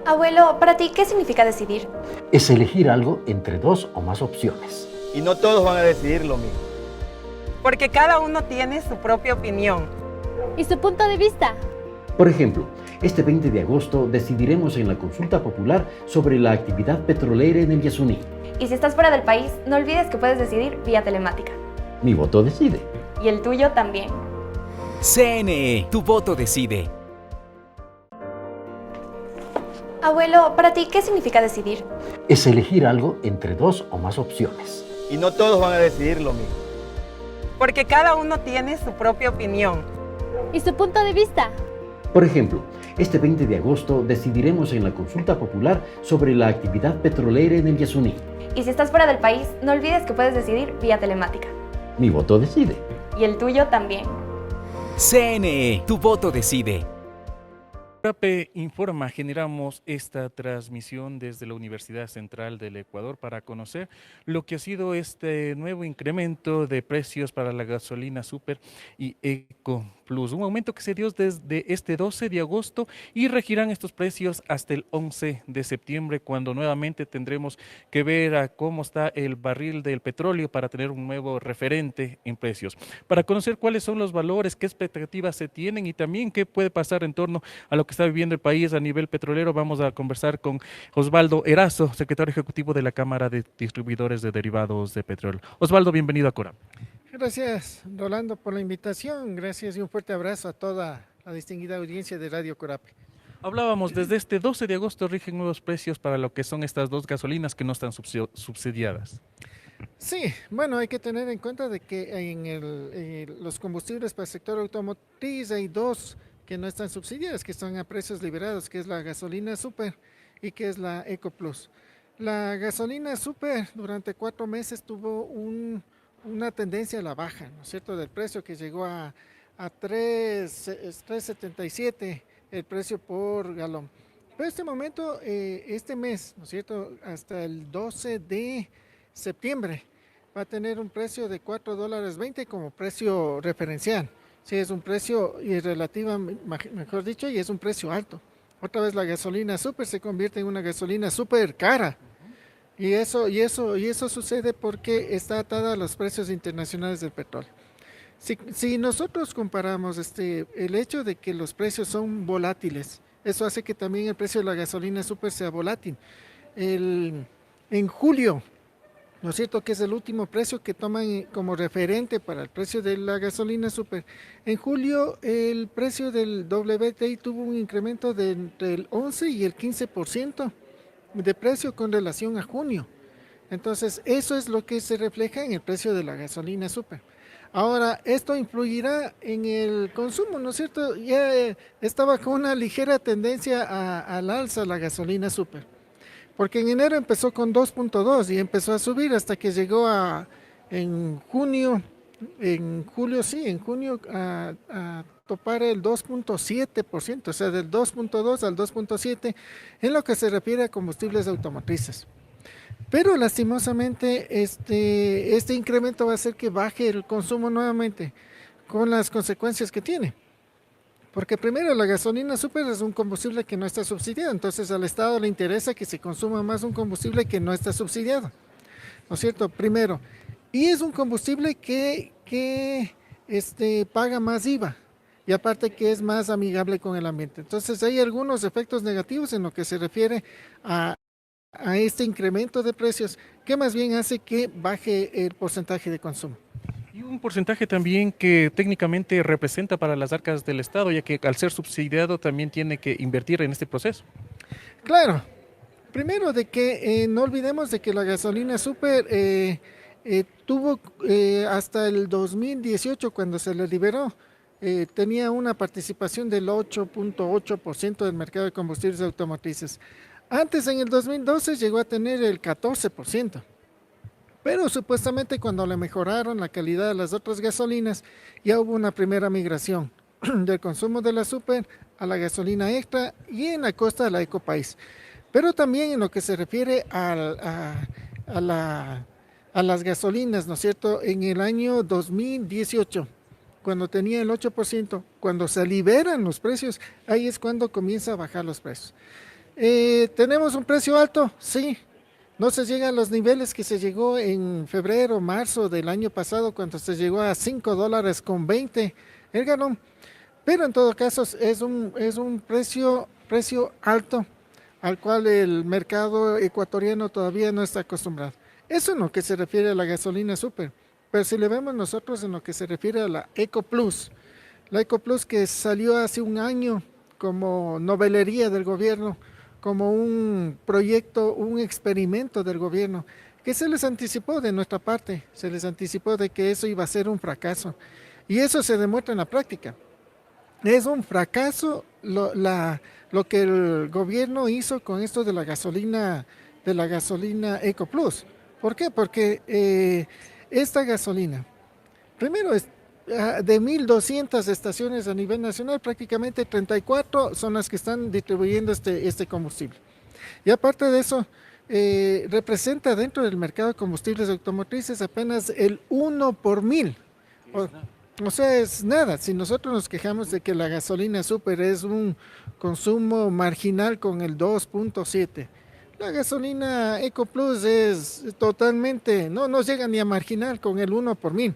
Abuelo, para ti, ¿qué significa decidir? Es elegir algo entre dos o más opciones. Y no todos van a decidir lo mismo. Porque cada uno tiene su propia opinión. ¿Y su punto de vista? Por ejemplo, este 20 de agosto decidiremos en la consulta popular sobre la actividad petrolera en el Yasuní. Y si estás fuera del país, no olvides que puedes decidir vía telemática. Mi voto decide. Y el tuyo también. CNE, tu voto decide. Abuelo, para ti, ¿qué significa decidir? Es elegir algo entre dos o más opciones. Y no todos van a decidir lo mismo. Porque cada uno tiene su propia opinión. ¿Y su punto de vista? Por ejemplo, este 20 de agosto decidiremos en la consulta popular sobre la actividad petrolera en el Yasuní. Y si estás fuera del país, no olvides que puedes decidir vía telemática. Mi voto decide. Y el tuyo también. CNE, tu voto decide. CORAPE Informa, generamos esta transmisión desde la Universidad Central del Ecuador para conocer lo que ha sido este nuevo incremento de precios para la gasolina Super y Eco Plus. Un aumento que se dio desde este 12 de agosto y regirán estos precios hasta el 11 de septiembre, cuando nuevamente tendremos que ver a cómo está el barril del petróleo para tener un nuevo referente en precios. Para conocer cuáles son los valores, qué expectativas se tienen y también qué puede pasar en torno a lo que está viviendo el país a nivel petrolero, vamos a conversar con Osvaldo Erazo, secretario ejecutivo de la Cámara de Distribuidores de Derivados de Petróleo. Osvaldo, bienvenido a CORAPE. Gracias, Rolando, por la invitación. Gracias y un fuerte abrazo a toda la distinguida audiencia de Radio CORAPE. Hablábamos, desde este 12 de agosto rigen nuevos precios para lo que son estas dos gasolinas que no están subsidiadas. Sí, bueno, hay que tener en cuenta de que en los combustibles para el sector automotriz hay dos que no están subsidiadas, que son a precios liberados, que es la gasolina Super y que es la Eco Plus. La gasolina Super durante 4 meses tuvo una tendencia a la baja, ¿no es cierto?, del precio que llegó a 3.77 el precio por galón. Pero este momento, este mes, ¿no es cierto?, hasta el 12 de septiembre va a tener un precio de $4.20 como precio referencial. Sí, es un precio relativo, mejor dicho, y es un precio alto. Otra vez la gasolina Super se convierte en una gasolina súper cara. Y eso sucede porque está atada a los precios internacionales del petróleo. Si nosotros comparamos el hecho de que los precios son volátiles, eso hace que también el precio de la gasolina Super sea volátil. En julio, ¿no es cierto?, que es el último precio que toman como referente para el precio de la gasolina Super. En julio el precio del WTI tuvo un incremento entre el 11 y el 15% de precio con relación a junio. Entonces eso es lo que se refleja en el precio de la gasolina Super. Ahora, esto influirá en el consumo, ¿no es cierto? Ya estaba con una ligera tendencia al alza la gasolina Super. Porque en enero empezó con 2.2 y empezó a subir hasta que llegó en junio a topar el 2.7%, o sea, del 2.2 al 2.7 en lo que se refiere a combustibles automotrices. Pero lastimosamente este incremento va a hacer que baje el consumo nuevamente, con las consecuencias que tiene. Porque primero, la gasolina Super es un combustible que no está subsidiado, entonces al Estado le interesa que se consuma más un combustible que no está subsidiado, ¿no es cierto? Primero, y es un combustible que paga más IVA, y aparte que es más amigable con el ambiente. Entonces hay algunos efectos negativos en lo que se refiere a este incremento de precios, que más bien hace que baje el porcentaje de consumo. Y un porcentaje también que técnicamente representa para las arcas del Estado, ya que al ser subsidiado también tiene que invertir en este proceso. Claro, primero de que no olvidemos de que la gasolina Super tuvo hasta el 2018, cuando se le liberó, tenía una participación del 8.8% del mercado de combustibles automotrices. Antes, en el 2012, llegó a tener el 14%. Pero supuestamente cuando le mejoraron la calidad de las otras gasolinas, ya hubo una primera migración del consumo de la Super a la gasolina extra y en la costa de la Ecopaís. Pero también en lo que se refiere a las gasolinas, ¿no es cierto? En el año 2018, cuando tenía el 8%, cuando se liberan los precios, ahí es cuando comienza a bajar los precios. ¿Tenemos un precio alto? Sí. No se llega a los niveles que se llegó en febrero, marzo del año pasado, cuando se llegó a $5.20 el galón. Pero en todo caso es un precio alto al cual el mercado ecuatoriano todavía no está acostumbrado. Eso en lo que se refiere a la gasolina super. Pero si le vemos nosotros en lo que se refiere a la EcoPlus que salió hace un año como novelería del gobierno, como un proyecto, un experimento del gobierno, que se les anticipó de nuestra parte, se les anticipó de que eso iba a ser un fracaso. Y eso se demuestra en la práctica. Es un fracaso lo que el gobierno hizo con esto de la gasolina EcoPlus. ¿Por qué? Porque esta gasolina, primero es de 1.200 estaciones a nivel nacional, prácticamente 34 son las que están distribuyendo este combustible. Y aparte de eso, representa dentro del mercado de combustibles automotrices apenas el 1 por 1.000. O sea, es nada. Si nosotros nos quejamos de que la gasolina super es un consumo marginal con el 2.7, la gasolina EcoPlus es totalmente, no llega ni a marginal con el 1 por 1.000.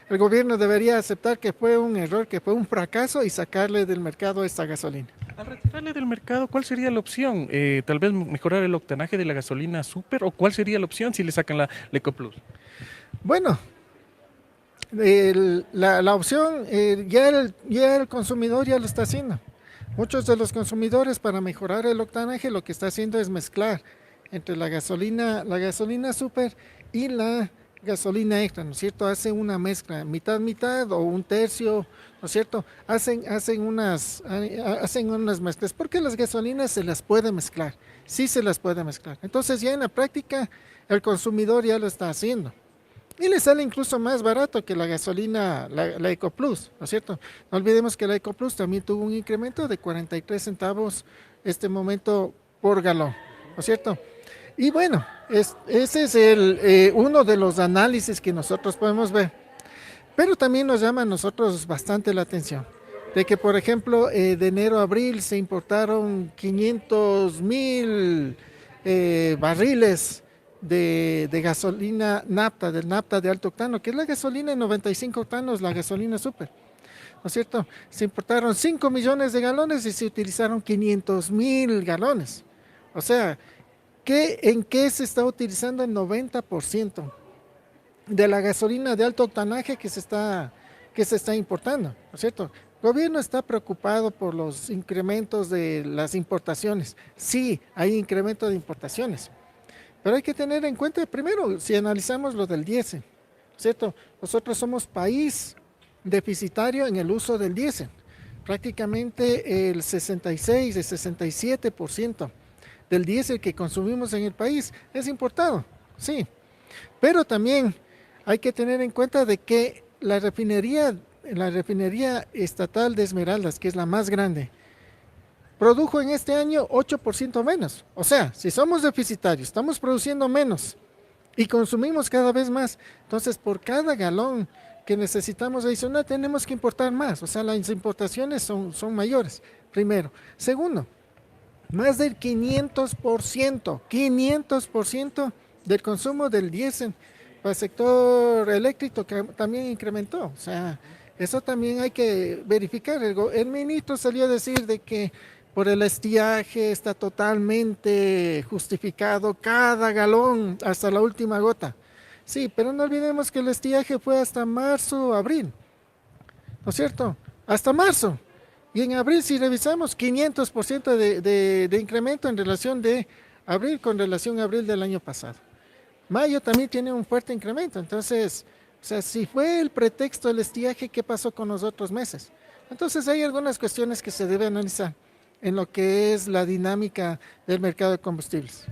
El gobierno debería aceptar que fue un error, que fue un fracaso y sacarle del mercado esta gasolina. Al retirarle del mercado, ¿cuál sería la opción? ¿Tal vez mejorar el octanaje de la gasolina super o cuál sería la opción si le sacan la EcoPlus? Bueno, la opción ya el consumidor ya lo está haciendo. Muchos de los consumidores, para mejorar el octanaje, lo que está haciendo es mezclar entre la gasolina super y la gasolina extra, ¿no es cierto? Hacen una mezcla, mitad o un tercio, ¿no es cierto? Hacen unas mezclas, porque las gasolinas se las puede mezclar, sí se las puede mezclar. Entonces ya en la práctica el consumidor ya lo está haciendo. Y le sale incluso más barato que la gasolina, la EcoPlus, ¿no es cierto? No olvidemos que la EcoPlus también tuvo un incremento de 43 centavos este momento por galón, ¿no es cierto? Y bueno, ese es uno de los análisis que nosotros podemos ver. Pero también nos llama a nosotros bastante la atención de que, por ejemplo, de enero a abril se importaron 500,000 barriles de gasolina napta, del napta de alto octano, que es la gasolina de 95 octanos, la gasolina super, ¿no es cierto? Se importaron 5 millones de galones y se utilizaron 500,000 galones. O sea, ¿en qué se está utilizando el 90% de la gasolina de alto octanaje que se está importando? ¿No es cierto? El gobierno está preocupado por los incrementos de las importaciones. Sí, hay incremento de importaciones. Pero hay que tener en cuenta, primero, si analizamos lo del diésel, ¿cierto? Nosotros somos país deficitario en el uso del diésel. Prácticamente el 66, el 67% del diésel que consumimos en el país es importado, sí. Pero también hay que tener en cuenta de que la refinería estatal de Esmeraldas, que es la más grande, produjo en este año 8% menos. O sea, si somos deficitarios, estamos produciendo menos y consumimos cada vez más, entonces por cada galón que necesitamos adicional tenemos que importar más. O sea, las importaciones son mayores, primero. Segundo, más del 500% del consumo del diésel para el sector eléctrico que también incrementó. O sea, eso también hay que verificar. El ministro salió a decir de que por el estiaje está totalmente justificado cada galón hasta la última gota. Sí, pero no olvidemos que el estiaje fue hasta marzo, abril, ¿no es cierto? Hasta marzo. Y en abril, si revisamos, 500% de incremento en relación de abril con relación a abril del año pasado. Mayo también tiene un fuerte incremento. Entonces, o sea, si fue el pretexto del estiaje, ¿qué pasó con los otros meses? Entonces hay algunas cuestiones que se deben analizar en lo que es la dinámica del mercado de combustibles.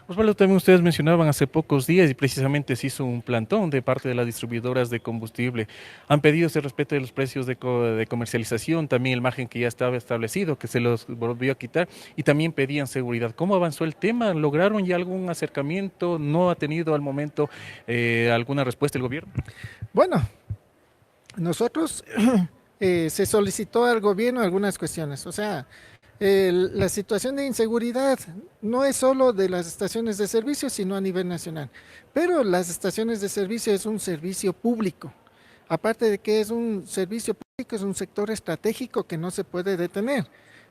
Osvaldo, también ustedes mencionaban hace pocos días y precisamente se hizo un plantón de parte de las distribuidoras de combustible. Han pedido ese respeto de los precios de comercialización, también el margen que ya estaba establecido, que se los volvió a quitar, y también pedían seguridad. ¿Cómo avanzó el tema? ¿Lograron ya algún acercamiento? ¿No ha tenido al momento alguna respuesta el gobierno? Bueno, nosotros se solicitó al gobierno algunas cuestiones. O sea, La situación de inseguridad no es solo de las estaciones de servicio, sino a nivel nacional. Pero las estaciones de servicio es un servicio público. Aparte de que es un servicio público, es un sector estratégico que no se puede detener.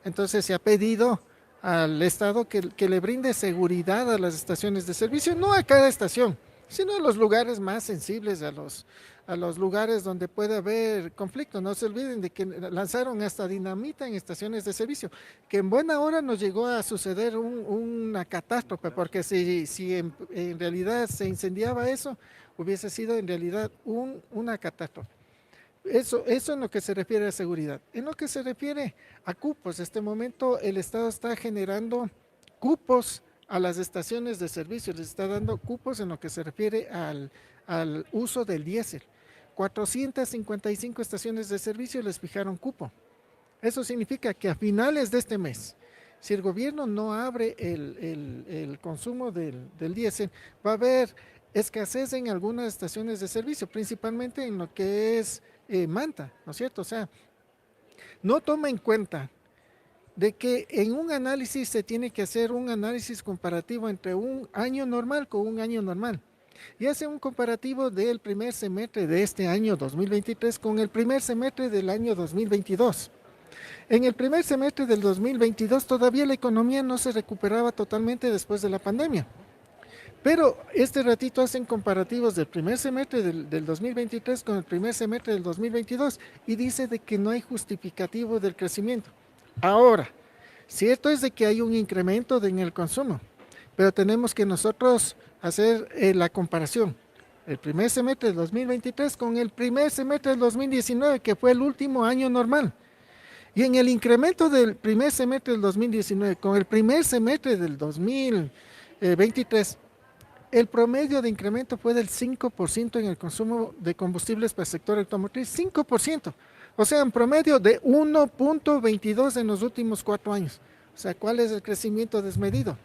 Entonces se ha pedido al Estado que le brinde seguridad a las estaciones de servicio, no a cada estación, sino a los lugares más sensibles, a los lugares donde puede haber conflicto. No se olviden de que lanzaron hasta dinamita en estaciones de servicio, que en buena hora nos llegó a suceder una catástrofe, porque si en realidad se incendiaba eso, hubiese sido en realidad una catástrofe. Eso en lo que se refiere a seguridad. En lo que se refiere a cupos, en este momento el Estado está generando cupos a las estaciones de servicio, les está dando cupos en lo que se refiere al uso del diésel. 455 estaciones de servicio les fijaron cupo. Eso significa que a finales de este mes, si el gobierno no abre el consumo del diésel, va a haber escasez en algunas estaciones de servicio, principalmente en lo que es Manta, ¿no es cierto? O sea, no toma en cuenta de que en un análisis se tiene que hacer un análisis comparativo entre un año normal con un año normal. Y hace un comparativo del primer semestre de este año 2023 con el primer semestre del año 2022. En el primer semestre del 2022 todavía la economía no se recuperaba totalmente después de la pandemia. Pero este ratito hacen comparativos del primer semestre del 2023 con el primer semestre del 2022 y dice de que no hay justificativo del crecimiento. Ahora, cierto es de que hay un incremento en el consumo, pero tenemos que nosotros hacer la comparación. El primer semestre del 2023 con el primer semestre del 2019, que fue el último año normal. Y en el incremento del primer semestre del 2019 con el primer semestre del 2023, el promedio de incremento fue del 5% en el consumo de combustibles para el sector automotriz, 5%. O sea, en promedio de 1.22 en los últimos 4 años. O sea, ¿cuál es el crecimiento desmedido?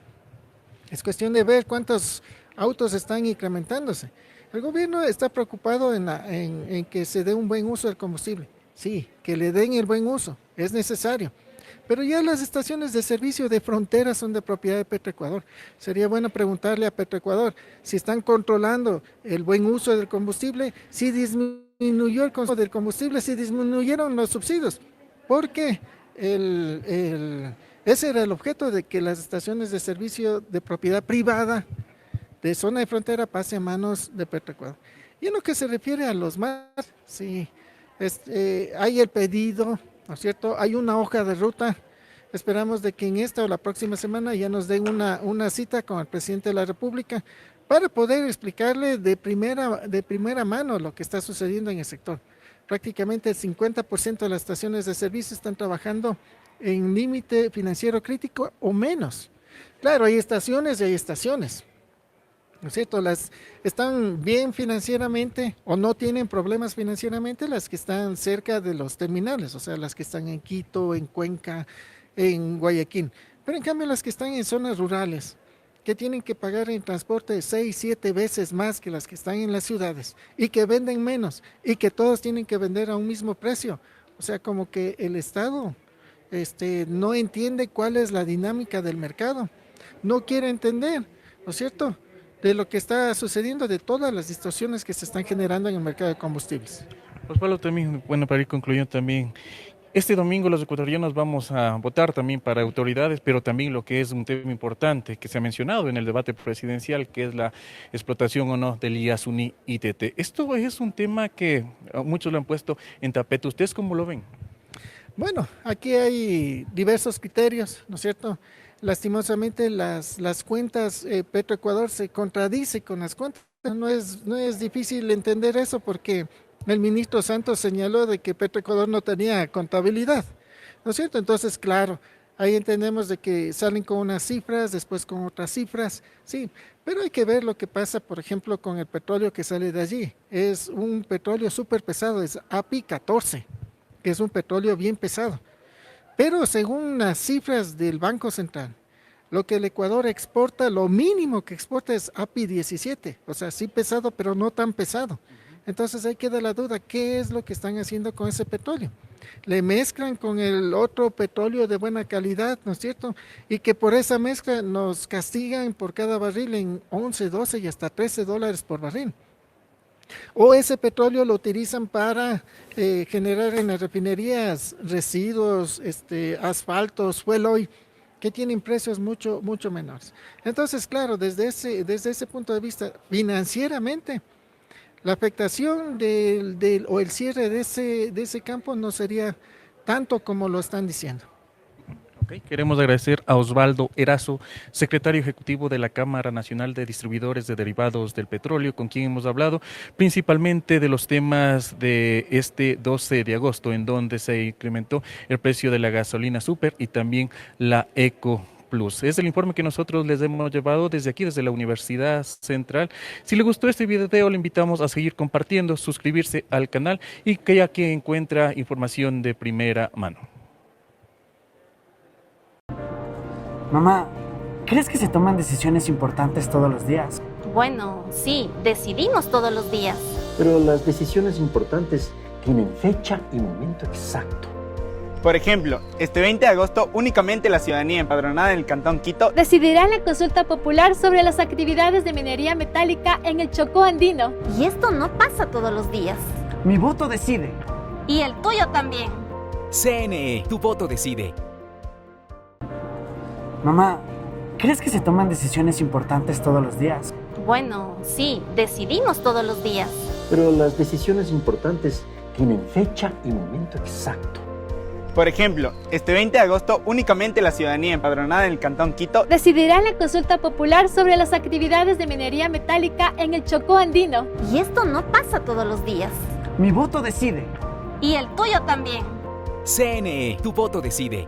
Es cuestión de ver cuántos autos están incrementándose. El gobierno está preocupado en que se dé un buen uso del combustible. Sí, que le den el buen uso, es necesario. Pero ya las estaciones de servicio de frontera son de propiedad de Petroecuador. Sería bueno preguntarle a Petroecuador si están controlando el buen uso del combustible, si disminuyó el consumo del combustible, si disminuyeron los subsidios. Porque ese era el objeto de que las estaciones de servicio de propiedad privada de zona de frontera pase a manos de Petroecuador. Y en lo que se refiere a los más, sí, hay el pedido, ¿no es cierto? Hay una hoja de ruta. Esperamos de que en esta o la próxima semana ya nos den una cita con el presidente de la República para poder explicarle de primera mano lo que está sucediendo en el sector. Prácticamente el 50% de las estaciones de servicio están trabajando en límite financiero crítico o menos. Claro, hay estaciones y hay estaciones, ¿no es cierto? Las están bien financieramente o no tienen problemas financieramente las que están cerca de los terminales, o sea, las que están en Quito, en Cuenca, en Guayaquil. Pero en cambio las que están en zonas rurales, que tienen que pagar en transporte 6, 7 veces más que las que están en las ciudades y que venden menos y que todos tienen que vender a un mismo precio. O sea, como que el Estado no entiende cuál es la dinámica del mercado, no quiere entender, ¿no es cierto?, de lo que está sucediendo, de todas las distorsiones que se están generando en el mercado de combustibles. Osvaldo, también, bueno, para ir concluyendo también, este domingo los ecuatorianos vamos a votar también para autoridades, pero también lo que es un tema importante que se ha mencionado en el debate presidencial, que es la explotación o no del Yasuní ITT. Esto es un tema que muchos lo han puesto en tapete. ¿Ustedes cómo lo ven? Bueno, aquí hay diversos criterios, ¿no es cierto? Lastimosamente las cuentas, Petroecuador se contradice con las cuentas. No es difícil entender eso porque el ministro Santos señaló de que Petroecuador no tenía contabilidad, ¿no es cierto? Entonces, claro, ahí entendemos de que salen con unas cifras, después con otras cifras, sí, pero hay que ver lo que pasa, por ejemplo, con el petróleo que sale de allí. Es un petróleo súper pesado, es API 14, que es un petróleo bien pesado. Pero según las cifras del Banco Central, lo que el Ecuador exporta, lo mínimo que exporta es API 17, o sea, sí pesado, pero no tan pesado. Entonces ahí queda la duda, ¿qué es lo que están haciendo con ese petróleo? le mezclan con el otro petróleo de buena calidad, ¿no es cierto? Y que por esa mezcla nos castigan por cada barril en 11, 12 y hasta $13 por barril. O ese petróleo lo utilizan para generar en las refinerías residuos, asfaltos, fuel oil, que tienen precios mucho menores. Entonces, claro, desde ese punto de vista, financieramente, la afectación o el cierre de ese campo no sería tanto como lo están diciendo. Ok, queremos agradecer a Osvaldo Erazo, secretario ejecutivo de la Cámara Nacional de Distribuidores de Derivados del Petróleo, con quien hemos hablado principalmente de los temas de este 12 de agosto, en donde se incrementó el precio de la gasolina super y también la Eco Plus. Es el informe que nosotros les hemos llevado desde aquí, desde la Universidad Central. Si le gustó este video, le invitamos a seguir compartiendo, suscribirse al canal y que ya que encuentra información de primera mano. Mamá, ¿crees que se toman decisiones importantes todos los días? Bueno, sí, decidimos todos los días. Pero las decisiones importantes tienen fecha y momento exacto. Por ejemplo, este 20 de agosto únicamente la ciudadanía empadronada en el Cantón Quito Decidirá en la consulta popular sobre las actividades de minería metálica en el Chocó andino. Y esto no pasa todos los días. Mi voto decide. Y el tuyo también. CNE, tu voto decide. Mamá, ¿crees que se toman decisiones importantes todos los días? Bueno, sí, decidimos todos los días. Pero las decisiones importantes tienen fecha y momento exacto. Por ejemplo, este 20 de agosto únicamente la ciudadanía empadronada en el Cantón Quito Decidirá en la consulta popular sobre las actividades de minería metálica en el Chocó andino. Y esto no pasa todos los días. Mi voto decide. Y el tuyo también. CNE, tu voto decide.